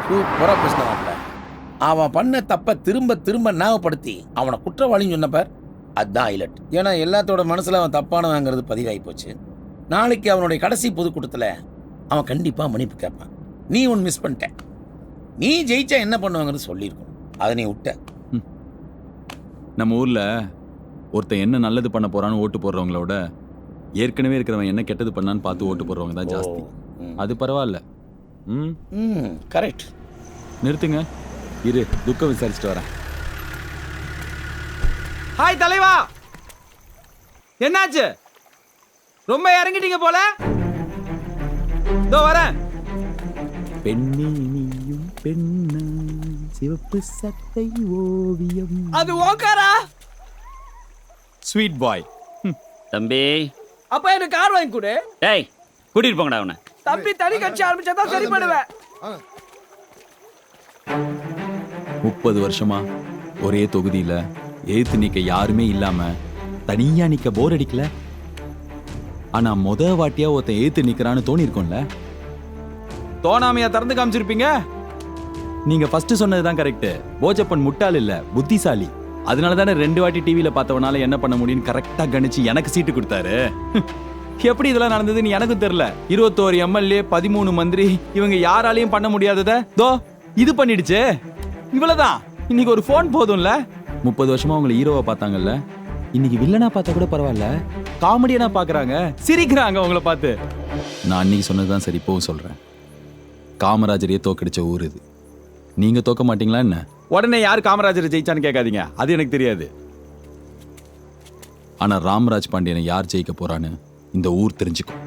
சூப்பரா பேசினான்ல. அவன் பண்ண தப்ப திரும்ப திரும்ப ஞாபகப்படுத்தி அவனை குற்றவாளின்னு சொன்னப்பார், அதுதான் ஹைலைட். ஏன்னா எல்லாத்தோட மனசுல அவன் தப்பானவங்கிறது பதிவாகி போச்சு. நாளைக்கு அவனுடைய கடைசி பொதுக்கூட்டத்தில் அவன் கண்டிப்பா மன்னிப்பு கேட்பான். நீ ஒன்று மிஸ் பண்ணிட்ட. நீ ஜெயிச்சா என்ன பண்ணுவாங்கிறது சொல்லியிருக்கணும், அதை நீ விட்ட. நம்ம ஊர்ல ஒருத்தன் என்ன நல்லது பண்ண போறான்னு ஓட்டு போடுறவங்களோட ஏற்கனவே இருக்கிறவன் என்ன கெட்டது பண்ணான்னு பார்த்து ஓட்டு போடுறவங்க தான் ஜாஸ்தி. அது பரவாயில்ல. கரெக்ட். நிறுத்துங்க, இரு துக்கம் விசாரிச்சுட்டு வரேன். ஹாய் தலைவா, என்னாச்சு? ரொம்ப இறங்கிட்டீங்க போல. இதோ வரேன். பெண்ணியும் பெண்ணா சிவப்பு சட்டை ஓவியம். அது ஓகாரா? ஸ்வீட் பாய். தம்பி, அப்ப எனக்கு கார் வாங்கி கொடு. டேய் கூட்டிட்டு போங்கடா அவனை. தம்பி தனி கட்சி ஆரம்பிச்சாதான் சரி பண்ணுவேன். 30 வருஷமா ஒரே தொகுதியில எதிர்த்து நிக்க யாருமே இல்லாம தனியா நிக்க போர் அடிக்கல. ஆனா வாட்டியா ஒருத்தன் எதிர்த்து நிக்கிறான்னு தோணி இருக்கும்ல. தோணாமையா திறந்து காமிச்சிருப்பீங்க. நீங்க ஃபர்ஸ்ட் சொன்னதுதான் கரெக்ட். போஜப்பன் முட்டாள் இல்ல, புத்திசாலி. அதனால தானே 2 வாட்டி டிவியில பார்த்தவனால என்ன பண்ண முடியும்னு கரெக்டா கணிச்சு எனக்கு சீட்டு கொடுத்தாரு. எப்படி இதெல்லாம் நடந்ததுன்னு எனக்கும் தெரியல. 21 எம்எல்ஏ, 13 மந்திரி, இவங்க யாராலையும் பண்ண முடியாதத தோ இது பண்ணிடுச்சு. இவ்வளவுதான். இன்னைக்கு ஒரு போன் போதும்ல. 30 வருஷமா அவங்களை ஹீரோவா பார்த்தாங்கல்ல, இன்னைக்கு வில்லனா பார்த்தா கூட பரவாயில்ல, காமெடியனா பாக்குறாங்க, சிரிக்கிறாங்க அவங்கள பார்த்து. நான் அன்னைக்கு சொன்னதுதான் சரி, இப்பவும் சொல்றேன். காமராஜரையே தோக்கடிச்ச ஊர் இது. நீங்க தோக்க மாட்டீங்களா என்ன? உடனே யார் காமராஜரை ஜெயிச்சான்னு கேட்காதீங்க, அது எனக்கு தெரியாது. ஆனா ராமராஜ் பாண்டியனை யார் ஜெயிக்க போறான்னு இந்த ஊர் தெரிஞ்சுக்கும்.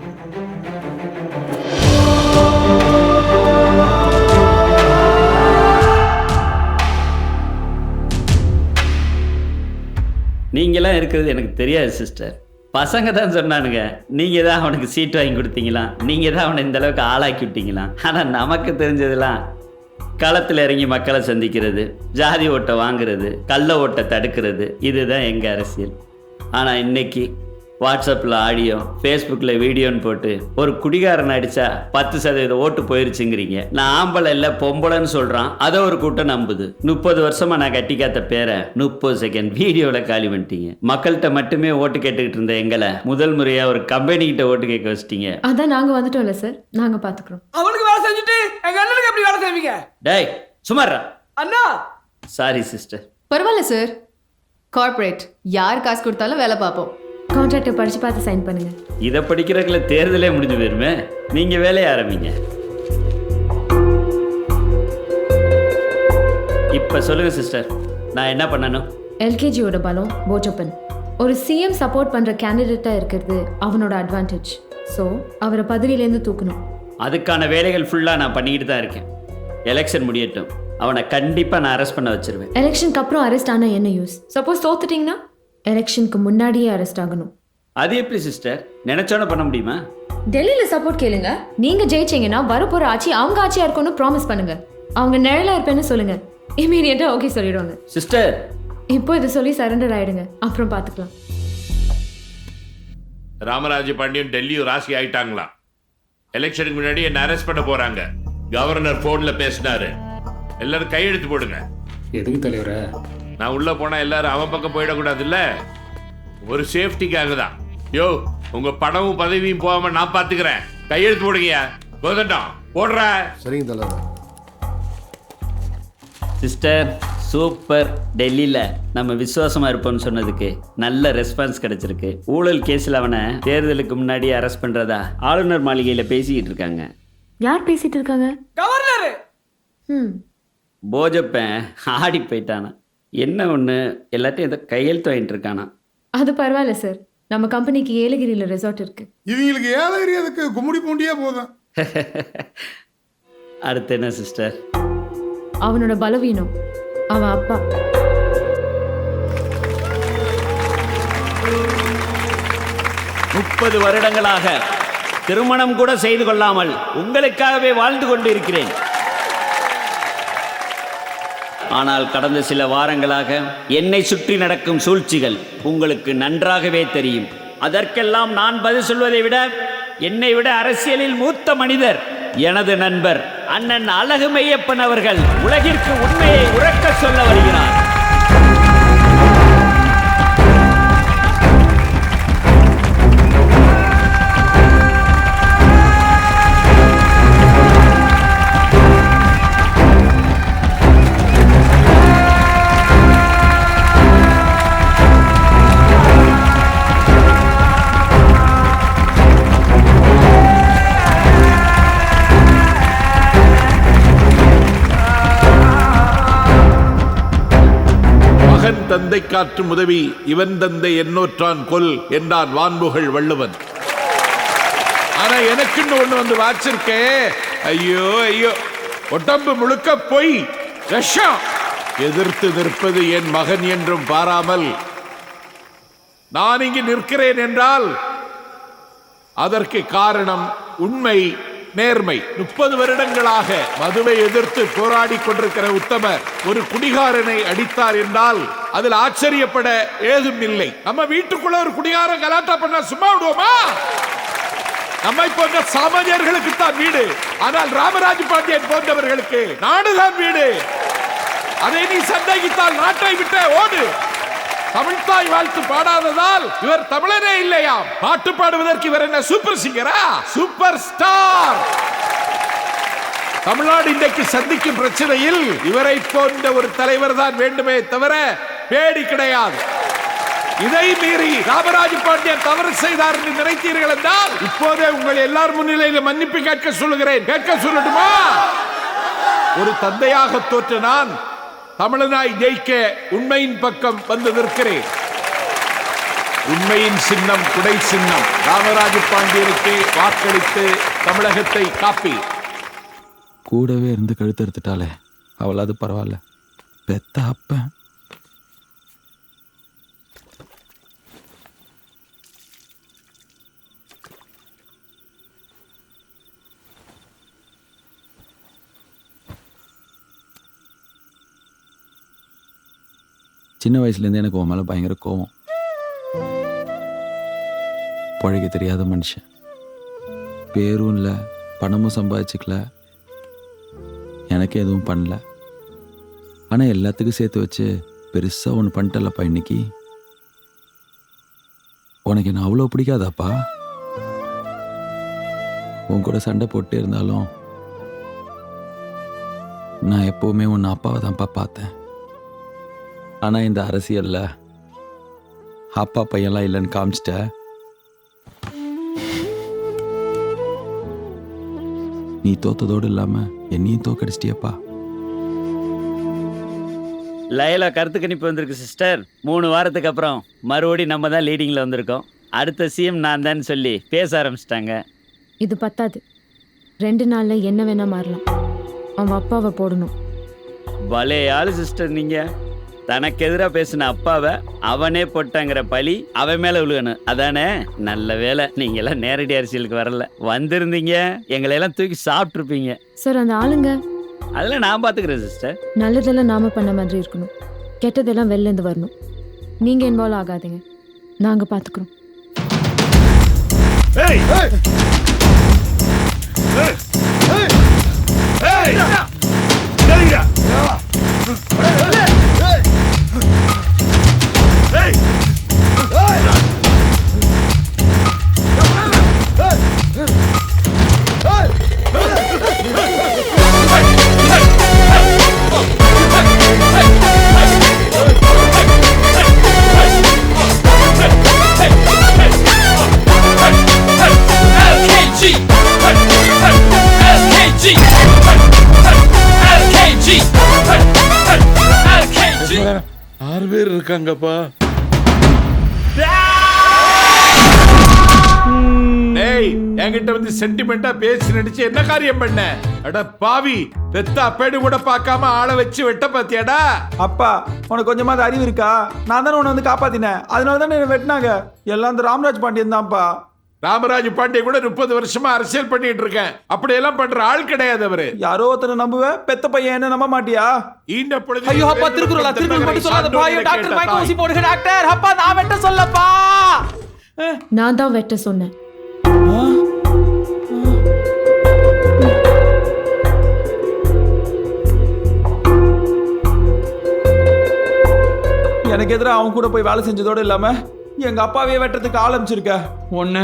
நீங்களாம் இருக்கிறது எனக்கு தெரியாது சிஸ்டர். பசங்க தான் சொன்னானுங்க, நீங்கள் தான் அவனுக்கு சீட் வாங்கி கொடுத்தீங்களாம், நீங்கள் தான் அவனை இந்த அளவுக்கு ஆளாக்கி விட்டீங்களாம். ஆனால் நமக்கு தெரிஞ்சதெல்லாம் களத்தில் இறங்கி மக்களை சந்திக்கிறது, ஜாதி ஓட்டை வாங்குறது, கள்ள ஓட்டை தடுக்கிறது, இதுதான் எங்கள் அரசியல். ஆனால் இன்னைக்கு வாட்ஸ்அப்பில் ஆடியோ, ஃபேஸ்புக்கில் வீடியோன்னு போட்டு ஒரு குடிகாரன் அடித்தா 10% ஓட்டு போயிருச்சுங்கிறீங்க. நான் ஆம்பளை இல்லை பொம்பளைன்னு சொல்கிறான், அதை ஒரு கூட்டம் நம்புது. 30 வருஷமாக நான் கட்டி காத்த பேரை 30 செகண்ட் வீடியோவில் காலி பண்ணிட்டீங்க. மக்கள்கிட்ட மட்டுமே ஓட்டு கேட்டுக்கிட்டு இருந்த எங்களை முதல் முறையாக ஒரு கம்பெனிக்கிட்ட ஓட்டு கேட்க வச்சிட்டீங்க. அதான் நாங்கள் வந்துட்டோம்ல சார், நாங்கள் பார்த்துக்குறோம். அவனுக்கு வேலை செஞ்சுட்டு எங்க அண்ணனுக்கு எப்படி வேலை செய்வீங்க? டேய் சுமாரா. அண்ணா சாரி சிஸ்டர். பரவாயில்ல சார், கார்ப்பரேட் யார் காசு கொடுத்தாலும் வேலை பார்ப்போம். கான்ட்ராக்டை படிச்சு பார்த்து சைன் பண்ணுங்க. இதை படிக்கிறதுக்குள்ள தேர்தலே முடிஞ்சு போயிருமே. நீங்க வேலையை ஆரம்பிங்க. இப்ப சொல்லுங்க சிஸ்டர், நான் என்ன பண்ணணும்? எல்கேஜியோட பலம் போஜப்பன். ஒரு சிஎம் சப்போர்ட் பண்ற கேண்டிடேட்டா இருக்கிறது அவனோட அட்வான்டேஜ். ஸோ அவரை பதவியிலேருந்து தூக்கணும். அதுக்கான வேலைகள் ஃபுல்லா நான் பண்ணிக்கிட்டு தான் இருக்கேன். எலெக்ஷன் முடியட்டும், அவனை கண்டிப்பா நான் அரெஸ்ட் பண்ண வச்சிருவேன். எலெக்ஷனுக்கு அப்புறம் அரெஸ்ட் ஆனா என்ன யூஸ்? சப்போஸ் தோத்துட்டீங்கன்னா எலெக்ஷனுக்கு முன்னாடியே அரெஸ்ட் ஆகணும். அது எப்படி சிஸ்டர்? நினைச்சோன்னு பண்ண முடியுமா? டெல்லியில சப்போர்ட் கேளுங்க. நீங்க ஜெயிச்சீங்கன்னா வரப்போற ஆட்சி அவங்க ஆட்சியா இருக்கும்னு ப்ராமிஸ் பண்ணுங்க. அவங்க நிழலா இருப்பேன்னு சொல்லுங்க. இமீடியட்டா ஓகே சொல்லிடுவாங்க. சிஸ்டர் இப்போ இதை சொல்லி சரண்டர் ஆயிடுங்க, அப்புறம் பார்த்துக்கலாம். ராமராஜ பாண்டியன் டெல்லியும் ராசி ஆயிட்டாங்களா? எலெக்ஷனுக்கு முன்னாடி என்ன அரெஸ்ட் பண்ண போறாங்க. கவர்னர் போன்ல பேசினாரு. எல்லாரும் கையெழுத்து போடுங்க. எதுக்கு தலைவர? நான் உள்ள போனா எல்லாரும் அவன் பக்கம் போயிடக்கூடாது இல்ல, ஒரு சேஃப்டிக்காக தான். யோ, உங்க பணமும் பதவியும் போகாம நான் பாத்துக்கிறேன். கையெழுத்து போடுங்கயா. கோதண்டம் போடுற. சரிங்க தலைவர். Sister super. டெல்லியில் நம்ம விசுவாசமாக இருப்போம்னு சொன்னதுக்கு நல்ல ரெஸ்பான்ஸ் கிடைச்சிருக்கு. ஊழல் கேஸில் அவனை தேர்தலுக்கு முன்னாடி அரெஸ்ட் பண்ணுறதா ஆளுநர் மாளிகையில் பேசிக்கிட்டு இருக்காங்க. யார் பேசிட்டு இருக்காங்க? கவர்னர். போஜப்பன் ஆடி போயிட்டானா என்ன ஒன்று, எல்லாத்தையும் ஏதோ கையெழுத்து வாங்கிட்டு இருக்கானா. அது பரவாயில்ல சார், நம்ம கம்பெனிக்கு ஏலகிரியில் ரெசார்ட் இருக்கு. இவங்களுக்கு ஏலகிரி அதுக்கு கும்முடி பூண்டியே போதும். அடுத்து என்ன சிஸ்டர்? அவனோட பலவீனம் அவன் அப்பா. முப்பது வருடங்களாக திருமணம் கூட செய்து கொள்ளாமல் உங்களுக்காகவே வாழ்ந்து கொண்டு இருக்கிறேன். ஆனால் கடந்த சில வாரங்களாக என்னை சுற்றி நடக்கும் சூழ்ச்சிகள் உங்களுக்கு நன்றாகவே தெரியும். அதற்கெல்லாம் நான் பதில் சொல்வதை விட என்னை விட அரசியலில் மூத்த மனிதர் எனது நண்பர் அண்ணன் அழகு மெய்யப்பன் அவர்கள் உலகிற்கு உண்மையை உறக்க சொல்ல வருகிறார். தந்தை காற்றும் உதவி இவன் தந்தை எண்ணோற்றான் கொல் என்றான் வான்புகழ் வள்ளுவன். ஆனா எனக்குன்னு ஒண்ணு வந்து வாச்சிருக்கே, ஐயோ ஐயோ, உடம்பு முழுக்க பொய் விஷம். எதிர்த்து நிற்பது என் மகன் என்றும் பாராமல் நான் இங்கு நிற்கிறேன் என்றால் அதற்கு காரணம் உண்மை, நேர்மை. 30 வருடங்களாக மதுவை எதிர்த்து போராடி கொண்டிருக்கிற உத்தமர் ஒரு குடிகாரனை அடித்தார் என்றால் அதில் ஆச்சரியப்பட ஏதும் இல்லை. நம்ம வீட்டுக்குள்ள ஒரு குடிகாரன் கலாட்டா பண்ணா சும்மா விடுவோமா? நம்மை போன்ற சாமானியர்களுக்கு தான் வீடு, ஆனால் ராமராஜ் பாண்டியன் போன்றவர்களுக்கு நாடுதான் வீடு. அதை நீ சந்தேகித்தால் நாட்டை விட்டு ஓடு. தமிழ்தாய் வாழ்த்து பாடாததால் இவர் தமிழரே இல்லையா? பாட்டு பாடுவதற்கு இவர் என்ன சூப்பர் சிங்கரா? Super star. தமிழ்நாடு இன்றைக்கு சந்திக்கும் பிரச்சனையில் இவரை போன்ற ஒரு தலைவர் தான் வேண்டுமே தவிர பேடி கிடையாது. இதை மீறி ராமராஜ் பாண்டியன் தவறு செய்தார் என்று நினைத்தீர்கள் என்றால் இப்போதே உங்கள் எல்லார் முன்னிலையில் மன்னிப்பு கேட்க சொல்லுகிறேன். கேட்க சொல்லட்டுமா? ஒரு தந்தையாக தோற்ற நான் தமிழனாய் ஜெயிக்க உண்மையின் பக்கம் வந்து நிற்கிறேன். உண்மையின் சின்னம் குடை சின்னம். ராமராஜ பாண்டியனுக்கு வாக்களித்து தமிழகத்தை காப்பி. கூடவே இருந்து கழுத்தெடுத்துட்டாலே அவளாவது பரவாயில்ல. பெத்த அப்ப சின்ன வயசுலேருந்து எனக்கு உன் மேலே பயங்கர கோவம். பழக தெரியாத மனுஷன், பேரும் இல்லை, பணமும் சம்பாதிச்சுக்கல, எனக்கு எதுவும் பண்ணல. ஆனால் எல்லாத்துக்கும் சேர்த்து வச்சு பெருசாக ஒன்று பண்ணிட்டலப்பா. இன்னைக்கு உனக்கு என்ன அவ்வளோ பிடிக்காதாப்பா? உன் கூட சண்டை போட்டு இருந்தாலும் நான் எப்போவுமே உன்னை அப்பாவை தான்ப்பா பார்த்தேன். ஆனால் இந்த அரசியலில் அப்பா பையன்லாம் இல்லைன்னு காமிச்சிட்ட. நீ தோத்ததோடு இல்லாமல் என்னையும் தோக்கடிச்சிட்டியப்பா. லைலா கருத்து கணிப்பு வந்திருக்கு சிஸ்டர். 3 வாரத்துக்கு அப்புறம் மறுபடியும் நம்ம தான் லீடிங்கில் வந்திருக்கோம். அடுத்த சிஎம் நான் தான் சொல்லி பேச ஆரம்பிச்சிட்டாங்க. இது பத்தாது. 2 நாளில் என்ன வேணா மாறலாம். அவன் அப்பாவை போடணும். பலே ஆளு சிஸ்டர். நீங்கள் தனக்கு எதிராக பேசின அப்பாவை அவனே போட்டாங்கிற பழி அவன் மேலே விழுகணும், அதானே? நல்ல வேலை நீங்களாம் நேரடி அரசியலுக்கு வரல. வந்திருந்தீங்க எங்களையெல்லாம் தூக்கி சாப்பிட்ருப்பீங்க. சார், அந்த ஆளுங்க அதெல்லாம் நான் பார்த்துக்கிறேன் சிஸ்டர். நல்லதெல்லாம் நாம பண்ண மாதிரி இருக்கணும், கெட்டதெல்லாம் வெளிலேருந்து வரணும். நீங்கள் இன்வால்வ் ஆகாதீங்க, நாங்கள் பார்த்துக்குறோம். இருக்காங்கப்பா. என்கிட்ட வந்து சென்டிமெண்டா பேசி நடிச்சு என்ன காரியம் பண்ண? அட பாவி, பெத்த அப்பேடு கூட பார்க்காம ஆளை வச்சு வெட்ட பாத்தியாடா? அப்பா, உனக்கு கொஞ்சமாவது அறிவு இருக்கா? நான் தானே உன்னை வந்து காப்பாத்தினேன், அதனால தானே என்ன வெட்டினாங்க. எல்லாம் இந்த ராமராஜ் பாண்டியன் தான்ப்பா. ராமராஜ் பாண்டியன் கூட 30 வருஷமா அரசியல் பண்ணிட்டு இருக்கேன். அப்படியெல்லாம் பண்ற ஆள் கிடையாது அவரு. யாரோ ஒருத்தனை நம்புவேன், பெத்த பையன் என்ன நம்ப மாட்டியா? இந்த பொழுது ஐயோ அப்பா, திருக்குறள் மட்டும் சொல்லாதப்பா. ஐயோ டாக்டர் மைக் ஊசி போடுங்க டாக்டர். அப்பா, நான் வெட்ட சொல்லப்பா. நான் தான் வெட்ட சொன்னேன். எனக்கு எதிராக அவன் கூட போய் வேலை செஞ்சதோடு இல்லாம எங்க அப்பாவே வெட்டுறதுக்கு ஆரம்பிச்சிருக்க ஒண்ணு.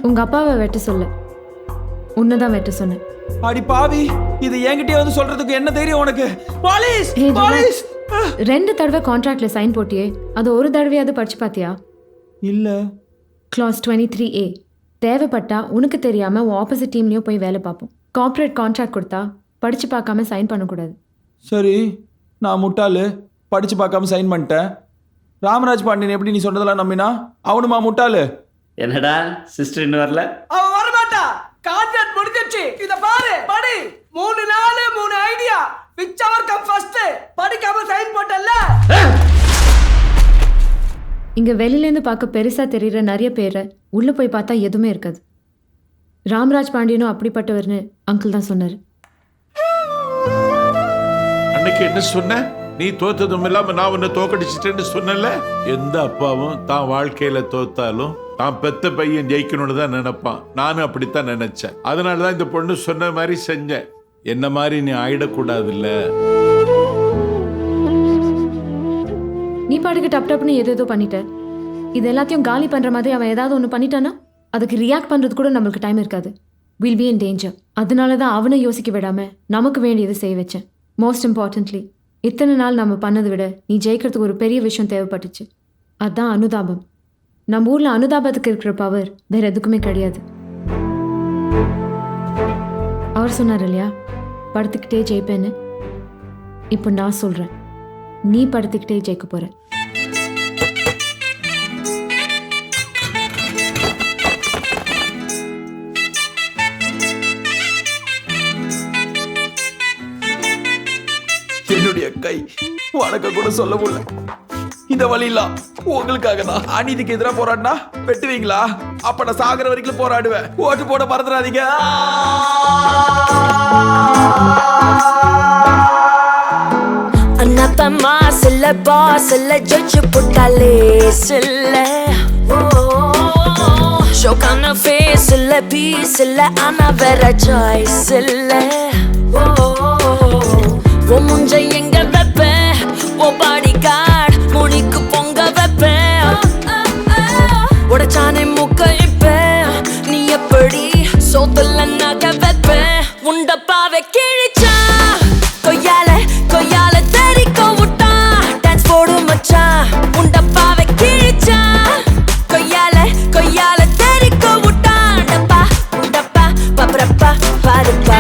உங்க அப்பாவை வெட்ட சொல்ல, உன்னதான் வெட்ட சொன்னேன். அடி பாவி, இது என்கிட்டயே வந்து சொல்றதுக்கு என்ன தைரியம் உனக்கு? Police Hey, police. 2 தடவை கான்ட்ராக்ட்ல சைன் போட்டியே, அது ஒரு தடவையாவது படிச்சு பாத்தியா? இல்ல. Clause 23A, தேவைப்பட்டா உனக்கு தெரியாம உன் ஆப்போசிட் டீம்லயும் போய் வேலை பார்ப்போம். கார்ப்பரேட் கான்ட்ராக்ட் கொடுத்தா படிச்சு பார்க்காம சைன் பண்ணக்கூடாது. சரி, நான் முட்டாளு, படிச்சு பார்க்காம சைன் பண்ணிட்டேன். ராமராஜ் பாண்டியன் எப்படி நீ சொன்னதெல்லாம் நம்பினா? அவனுமா முட்டாளு? என்னடா சிஸ்டர் இன்னும் வரல? அவன் வரமாட்டா. கான்ட்ராக்ட் முடிஞ்சிச்சு. இத பாரு, படி. 3 நாள் 3 idea. which ever come first. படிக்காம சைன் போட்டல்ல. இங்க வெளியிலேருந்து பார்க்க பெருசா தெரியுற நிறைய பேரை உள்ள போய் பார்த்தா எதுவுமே இருக்காது. ராமராஜ் பாண்டியனும் அப்படிப்பட்டவர்னு அங்கிள் தான் சொன்னாரு. அன்னைக்கு என்ன சொன்ன? நீ தோத்ததும் இல்லாம நான் உன்னை தோக்கடிச்சிட்டேன்னு சொன்னல. எந்த அப்பாவும் தான் வாழ்க்கையில தோத்தாலும் தான் பெத்த பையன் ஜெயிக்கணும்னு தான் நினைப்பான். நானும் அப்படித்தான் நினைச்சேன். அதனாலதான் இந்த பொண்ணு சொன்ன மாதிரி செஞ்சேன். என்ன மாதிரி நீ ஆயிடக்கூடாது இல்ல. நீ பாட்டுக்கு டப் டப்னு ஏதோ பண்ணிட்ட. இது எல்லாத்தையும் காலி பண்ற மாதிரி அவன் ஏதாவது ஒன்று பண்ணிட்டானா அதுக்கு ரியாக்ட் பண்றது கூட நம்மளுக்கு டைம் இருக்காது. Will be in danger. அதனால தான் அவனை யோசிக்க விடாம நமக்கு வேண்டியதை செய்ய வச்சேன். மோஸ்ட் இம்பார்ட்டன்ட்லி, இத்தனை நாள் நம்ம பண்ணதை விட நீ ஜெயிக்கிறதுக்கு ஒரு பெரிய விஷயம் தேவைப்பட்டுச்சு. அதுதான் அனுதாபம். நம்ம ஊர்ல அனுதாபத்துக்கு இருக்கிற பவர் வேற எதுக்குமே கிடையாது. அவர் சொன்னார் இல்லையா, படுத்துக்கிட்டே ஜெயிப்பேன்னு. இப்போ நான் சொல்றேன், நீ படுத்துக்கிட்டே ஜெயிக்க போற. என்னுடைய கை வணக்க கூட சொல்ல முடியல. இந்த வழியெல்லாம் உங்களுக்காக தான். அநீதிக்கு எதிராக போராடினா வெட்டுவீங்களா? அப்ப நான் சாகர வரைக்கும் போராடுவேன். ஓட்டு போட மறந்துடாதீங்க. அண்ணாத்தம்மா சில்ல பாஸ் இல்ல ஜட்ஜு புட்டாலே சில்ல ஷோக்கான ஃபேஸ் இல்ல பீஸ் இல்ல ஆனா வேற சாய்ஸ் இல்ல. ஓ முஞ்ச எங்க வெப்ப ஓ பாடி கார்டு முனிக்கு பொங்க வெப்ப உடச்சானே முக்க இப்ப நீ எப்படி சோத்துல நக வெப்ப உண்டப்பாவை கிழிச்சா கொய்யால கொய்யால தெரிக்க விட்டா டான்ஸ் போடு மச்சான் உண்டப்பாவை கிழிச்சா கொய்யால கொய்யால தெரிக்க விட்டா டப்பா உண்டப்பா பப்ரப்பா பாருப்பா.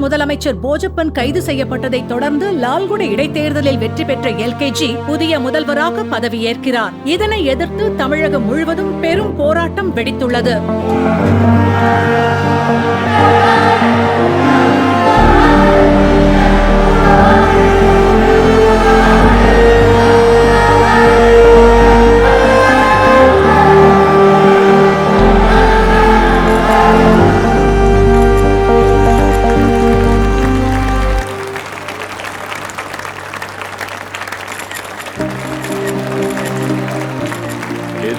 முதலமைச்சர் போஜப்பன் கைது செய்யப்பட்டதை தொடர்ந்து லால்குடி இடைத்தேர்தலில் வெற்றி பெற்ற எல்கேஜி புதிய முதல்வராக பதவியேற்கிறார். இதனை எதிர்த்து தமிழகம் முழுவதும் பெரும் போராட்டம் வெடித்துள்ளது.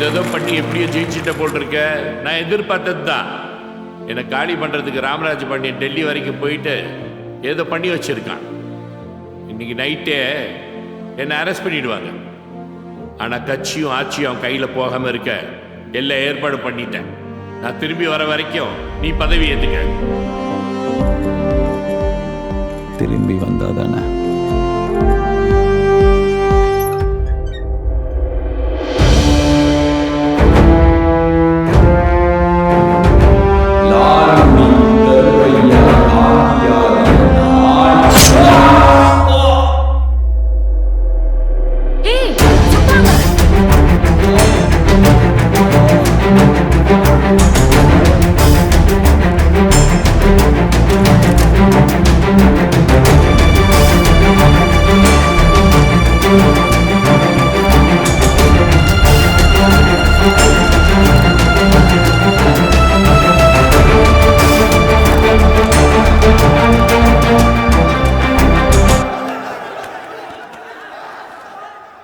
ஏதோ பண்ணி எப்படியோ ஜெயிச்சிட்ட போல் இருக்க. நான் எதிர்பார்த்தது தான். என்னை காலி பண்ணுறதுக்கு ராமராஜ் பாண்டியன் டெல்லி வரைக்கும் போயிட்டு ஏதோ பண்ணி வச்சிருக்கான். இன்னைக்கு நைட்டே என்னை அரெஸ்ட் பண்ணிடுவாங்க. ஆனால் கட்சியும் ஆட்சியும் அவன் கையில் போகாமல் இருக்க எல்லா ஏற்பாடு பண்ணிட்டேன். நான் திரும்பி வர வரைக்கும் நீ பதவி ஏற்றுக்க. திரும்பி வந்தாதானே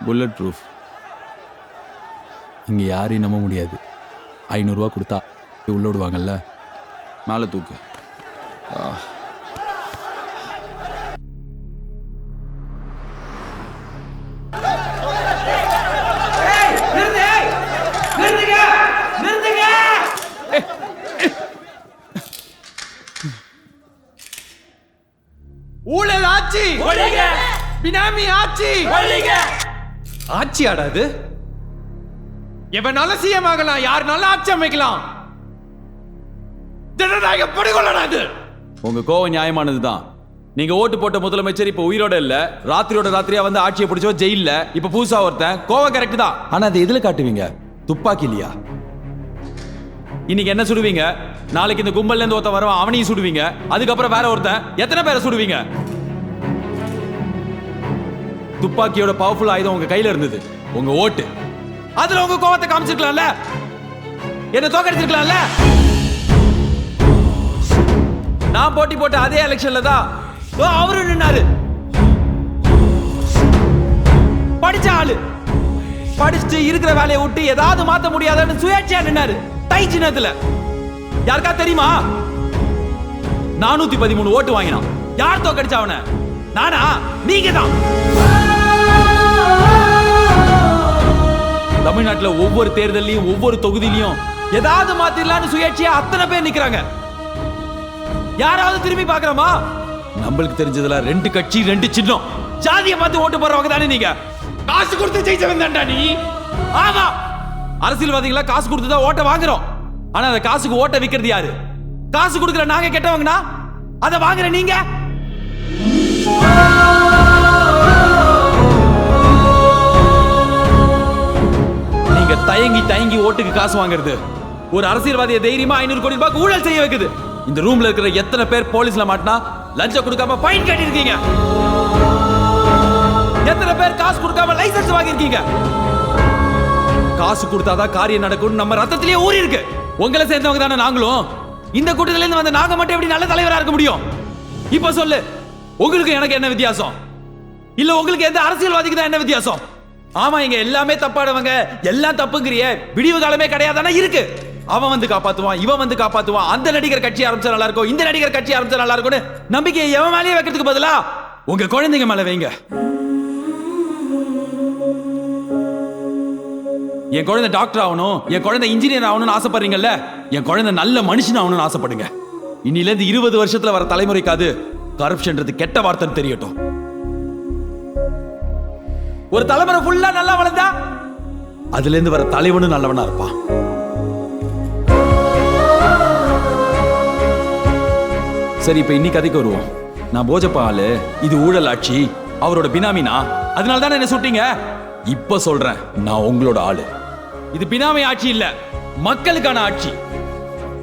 புல்லட் ப்ரூஃப். இங்கே யாரையும் நம்ப முடியாது. 500 ரூபா கொடுத்தா உள்ள விடுவாங்கல்ல. மேலே தூக்கு. ஊழல் ஆட்சி, பினாமி ஆட்சி, ஆட்சி ஆடாது. எவனால சிஎம் ஆகலாம், யாருனால ஆட்சி அமைக்கலாம். ஜனநாயக படுகொலாது. உங்க கோவம் நியாயமானதுதான். நீங்க ஓட்டு போட்ட முதலமைச்சர் இப்ப உயிரோட இல்ல, ராத்திரியோட ராத்திரியா வந்து ஆட்சியை பிடிச்சோ ஜெயில்ல. இப்ப புதுசா ஒருத்தன். கோவம் கரெக்ட் தான். ஆனா அது எதுல காட்டுவீங்க? துப்பாக்கி இல்லையா? இன்னைக்கு என்ன சுடுவீங்க, நாளைக்கு இந்த கும்பல்ல இருந்து ஒருத்தன் வருவான், அவனையும் சுடுவீங்க. அதுக்கப்புறம் வேற ஒருத்தன். எத்தனை பேரை சுடுவீங்க? துப்பாக்கியோட பவர்ஃபுல் ஆயுதம் உங்க கையில இருந்தது, உங்க ஓட்டு. அதுல உங்க கோவத்தை காமிச்சிருக்கலாம்ல, என்ன தோக்கடிச்சிருக்கலாம்ல. நான் போட்டி போட்ட அதே எலெக்ஷன்ல தான் அவரு நின்னாரு. படிச்ச ஆளு, படிச்சுட்டு இருக்கிற வேலையை விட்டு ஏதாவது மாத்த முடியாதுன்னு சுயேட்சையா நின்னாரு. தை சின்னத்துல யாருக்கா தெரியுமா? 413 ஓட்டு வாங்கினான். யார் தோக்கடிச்சா அவனை? நானா? நீங்க தான். தமிழ்நாட்டுல ஒவ்வொரு தேர்தலையும் ஒவ்வொரு தொகுதியிலையும் ஏதாவது மாத்திரலான்னு சுயேட்சையா அத்தனை பேர் நிக்கிறாங்க. யாராவது திரும்பி பாக்குறோமா? நம்மளுக்கு தெரிஞ்சதுல 2 கட்சி 2 சின்னம். ஜாதியை பார்த்து ஓட்டு போறவங்க தானே நீங்க. காசு கொடுத்து ஜெயிச்சவன் தான்டா நீ. ஆமா, அரசியல்வாதிகளா காசு கொடுத்து தான் ஓட்ட வாங்குறோம். ஆனா அந்த காசுக்கு ஓட்ட விக்கிறது யாரு? காசு கொடுக்குற நாங்க கெட்டவங்கனா அதை வாங்குற நீங்க. நீங்க தயங்கி தயங்கி ஓட்டுக்கு காசு வாங்குறது ஒரு அரசியல்வாதியை தைரியமா 500 கோடி ரூபாய்க்கு ஊழல் செய்ய வைக்குது. இந்த ரூம்ல இருக்கிற எத்தனை பேர் போலீஸ்ல மாட்டினா லஞ்சம் கொடுக்காம ஃபைன் கட்டிருக்கீங்க? எத்தனை பேர் காசு கொடுக்காம லைசன்ஸ் வாங்கிருக்கீங்க? காசு கொடுத்தாதான் காரியம் நடக்கும் நம்ம ரத்தத்திலேயே ஊறி இருக்கு. உங்களை சேர்ந்தவங்க தானே நாங்களும். இந்த கூட்டத்துல இருந்து வந்த நாங்க மட்டும் எப்படி நல்ல தலைவரா இருக்க முடியும்? இப்ப சொல்லு, உங்களுக்கு எனக்கு என்ன வித்தியாசம்? இல்ல உங்களுக்கு எந்த அரசியல்வாதிக்கு தான் என்ன வித்தியாசம்? ஆமா, இங்க எல்லாமே தப்பானவங்க, எல்லாம் தப்புங்கிறிய. விடிவு காலமே கிடையாதானே இருக்கு. அவன் வந்து காப்பாத்துவான், இவன் வந்து காப்பாத்துவான். அந்த நடிகர் கட்சி ஆரம்பிச்சா நல்லா இருக்கும், இந்த நடிகர் கட்சி ஆரம்பிச்சா நல்லா இருக்கும்னு நம்பிக்கையை எவன் மேலேயே வைக்கிறதுக்கு பதிலா உங்க குழந்தைங்க மேல வைங்க. என் குழந்தை டாக்டர் ஆகணும், என் குழந்தை இன்ஜினியர் ஆகணும்னு ஆசைப்படுறீங்கல்ல, என் குழந்தை நல்ல மனுஷன் ஆகணும்னு ஆசைப்படுங்க. இன்னில இருந்து 20 வருஷத்துல வர தலைமுறைக்காது கரப்ஷன்றது கெட்ட வார்த்தைன்னு தெரியட்டும். ஒரு தலைமுறை ஃபுல்லா நல்லா வளர்ந்தா அதுல இருந்து வர தலைவனும் நல்லவனா இருப்பான். சரி, இப்ப இன்னைக்கு கதைக்கு வருவோம். நான் போஜப்பா ஆளு, இது ஊழல் ஆட்சி, அவரோட பினாமினா, அதனால தானே என்ன சுட்டீங்க. இப்ப சொல்றேன், நான் உங்களோட ஆளு. இது பினாமி ஆட்சி இல்ல, மக்களுக்கான ஆட்சி.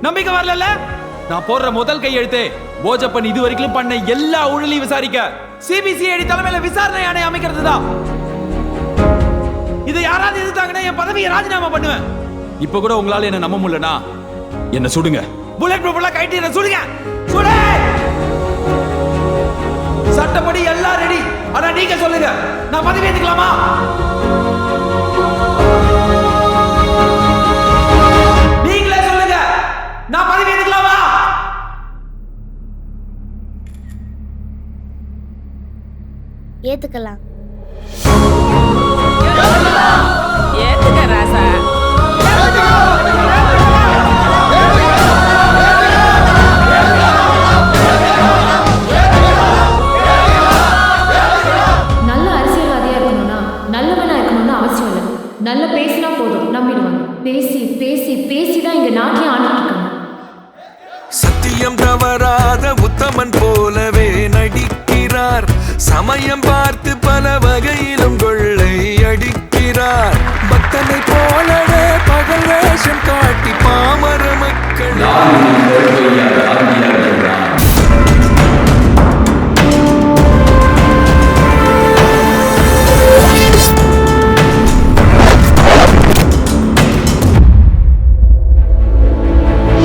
நம்பிக்கை வரல? நான் போடுற முதல் கையெழுத்து போஜப்பன் இது வரைக்கும் பண்ண எல்லா ஊழலையும் விசாரிக்க சிபிசிஐடி தலைமையில விசாரணை ஆணையம் அமைக்கிறது தான். இதை யாராவது எதிர்த்தாங்கன்னா என் பதவியை ராஜினாமா பண்ணுவேன். இப்ப கூட உங்களால என்ன நம்ப முடியலனா என்ன சுடுங்க. புல்லட் ப்ரூஃப்ல கைட்டி என்ன சுடுங்க. சுடு. சட்டப்படி எல்லாம் ரெடி. ஆனா நீங்க சொல்லுங்க, நான் பதவி ஏத்துக்கலாமா? நீங்களே சொல்லுங்க, நான் பதவி ஏத்துக்கலாமா? ஏத்துக்கலாம். ஏத்துக்க ராசா. நல்ல அரசியல்வாதியா இருக்கணும்னா நல்லவனா இருக்கணும்னு அவசியம் இல்லை. நல்லா பேசினா போதும், நம்பிடுவாங்க. பேசி பேசி பேசி தான் இங்க நாட்டியம் ஆடிட்டு இருக்காங்க. சத்தியம் தவறாத உத்தமன் போலவே நடிக்கிறார். சமயம் பார்த்து பல வகையிலும் கொள்ளை அடிக்கிறார். பக்தனை போலவே பகல் வேஷம் காட்டி பாமர மக்கள்